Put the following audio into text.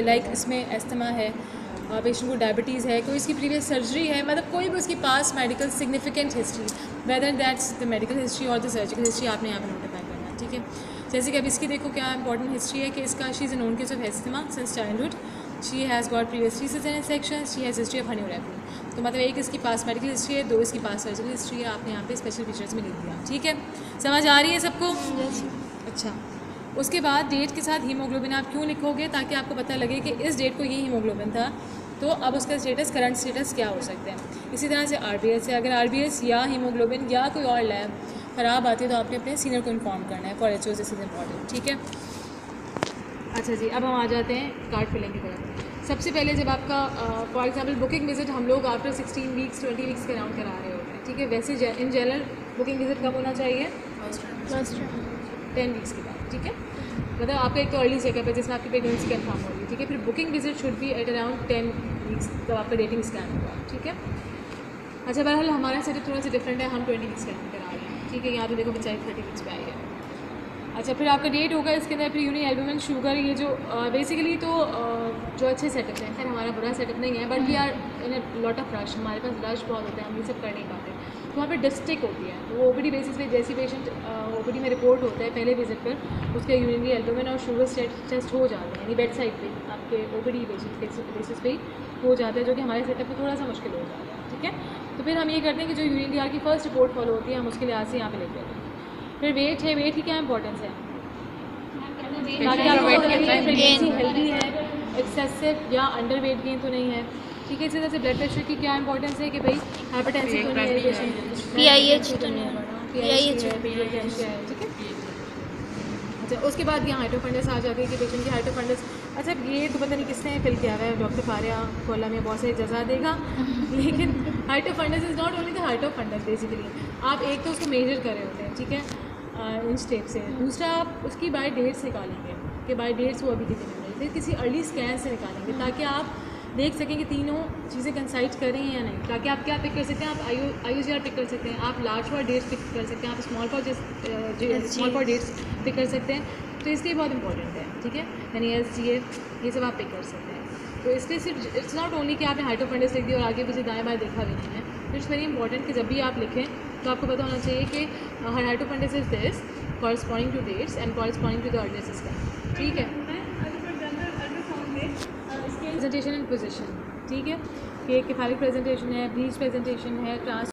Like इसमें asthma है, patient को डायबिटीज़ है, कोई इसकी प्रीवियस सर्जरी है, मतलब कोई भी उसकी पास medical significant history, whether that's the medical history और द सर्जिकल हिस्ट्री, आपने यहाँ पर नोटिफाई करना है। ठीक है, जैसे कि अब इसकी देखो क्या इंपॉर्टेंट हिस्ट्री है कि इसका she is known case of asthma since childhood, she has got previous caesarean section, she has history of hernia repair. तो मतलब एक इसकी पास मेडिकल हिस्ट्री है, दो इसकी पास सर्जिकल हिस्ट्री है, आपने यहाँ पे स्पेशल फीचर्स में लिख दिया। ठीक है, समझ आ रही है सबको? अच्छा, उसके बाद डेट के साथ हीमोग्लोबिन आप क्यों लिखोगे, ताकि आपको पता लगे कि इस डेट को ये हीमोग्लोबिन था, तो अब उसका स्टेटस करंट स्टेटस क्या हो सकता है। इसी तरह से आरबीएस है, अगर आरबीएस या हीमोग्लोबिन या कोई और लैब ख़राब आती है तो आपने अपने सीनियर को इन्फॉर्म करना है। For H this is important. ठीक है, अच्छा जी, अब हम आ जाते हैं कार्ड फिलिंग की तरफ। सबसे पहले जब आपका फॉर एग्जांपल बुकिंग विजिट हम लोग आफ्टर 16 वीक्स 20 वीक्स के अराउंड करा रहे होते हैं। ठीक है, वैसे इन जनरल बुकिंग विजिट कब होना चाहिए? 10 वीक्स के बाद। ठीक है, मतलब आपका एक तो अर्ली चेकअप है जिसमें आपकी प्रेगनेंसी कंफर्म हो रही है। ठीक है, फिर booking visit should be at around 10 weeks जब आपका डेटिंग स्कैन होगा। ठीक है, अच्छा बहरहाल हमारा सेटअप थोड़ा सा डिफरेंट है, हम 20 वीक्स स्कैन करा रहे हैं। ठीक है, यहाँ पे देखो बेचारी 30 वीक्स पे आई है। अच्छा, फिर आपका डेट होगा, इसके अंदर फिर यूनी एल्बुमिन शुगर, ये जो बेसिकली तो जो अच्छे सेटअप हैं, खैर हमारा बुरा सेटअप नहीं है, but we are in a lot of rush, हमारे पास रश बहुत होता है, हम ये सब कर नहीं पाते। तो वहाँ पे डिस्ट्रिक्ट होती है, तो वो ओपीडी बेसिस पे जैसी पेशेंट ओपीडी में रिपोर्ट होता है पहले विजिट पर, उसका यूरिनरी एल्बुमिन और शुगर टेस्ट हो जाता है, यानी बेड साइड पे आपके ओपीडी बेसिस पे ही हो जाता है, जो कि हमारे सेटअप में थोड़ा सा मुश्किल हो जाता है। ठीक है, तो फिर हम ये करते हैं कि जो यूरिनरी की फर्स्ट रिपोर्ट फॉलो होती है, हम उसके लिहाज से यहाँ पे लेते हैं। फिर वेट है, वेट की क्या इंपॉर्टेंस है, ताकि आपको प्रेगनेंसी हेल्दी है, एक्सेसिव या अंडर वेट गेन तो नहीं है। ठीक है, इसी तरह से ब्लड प्रेशर की क्या इंपॉर्टेंस है कि भाई हाइपरटेंसिव तो नहीं है पेशेंट, PIH तो नहीं है, PIH है। ठीक है, अच्छा उसके बाद यहाँ हाइड्रोफंडस आ जाती है कि पेशेंट की हाइड्रोफंडस, अच्छा ये तो पता नहीं किसने फिल किया हुआ है, डॉक्टर फारिया को अल्लाह में बहुत सारी जजा देगा, लेकिन height of fundus is not only the height of fundus. Basically आप एक तो उसको मेजर कर रहे होते हैं, ठीक है, इंच टेप से, दूसरा आप उसकी बाय डेट्स निकालेंगे कि बाय डेट्स वो अभी कितनी हो रही, फिर किसी अर्ली स्कैन से निकालेंगे ताकि आप देख सकें कि तीनों चीज़ें कंसाइड करें या नहीं, ताकि आप क्या पिक कर सकते हैं, आप IUCR पिक कर सकते हैं, आप लार्ज फॉर डेट्स पिक कर सकते हैं, आप स्मॉल फॉर डेट्स पिक कर सकते हैं। तो इसलिए बहुत इंपॉर्टेंट है। ठीक है, यानी SGF ये सब आप पिक कर सकते हैं। तो इसलिए सिर्फ इट्स नॉट ओनली कि आपने हाइड्रोफंडस लिख दिया और आगे पीछे दाएँ बाएँ देखा भी नहीं है। इट्स वेरी इंपॉर्टेंट कि जब भी आप लिखें तो आपको पता होना चाहिए कि height of fundus is this corresponding to dates and corresponding to the earlier system. ठीक है, प्रेजेंटेशन एंड पोजीशन। ठीक है, कि केफालिक प्रेजेंटेशन है, ब्रीच प्रेजेंटेशन है, ट्रांस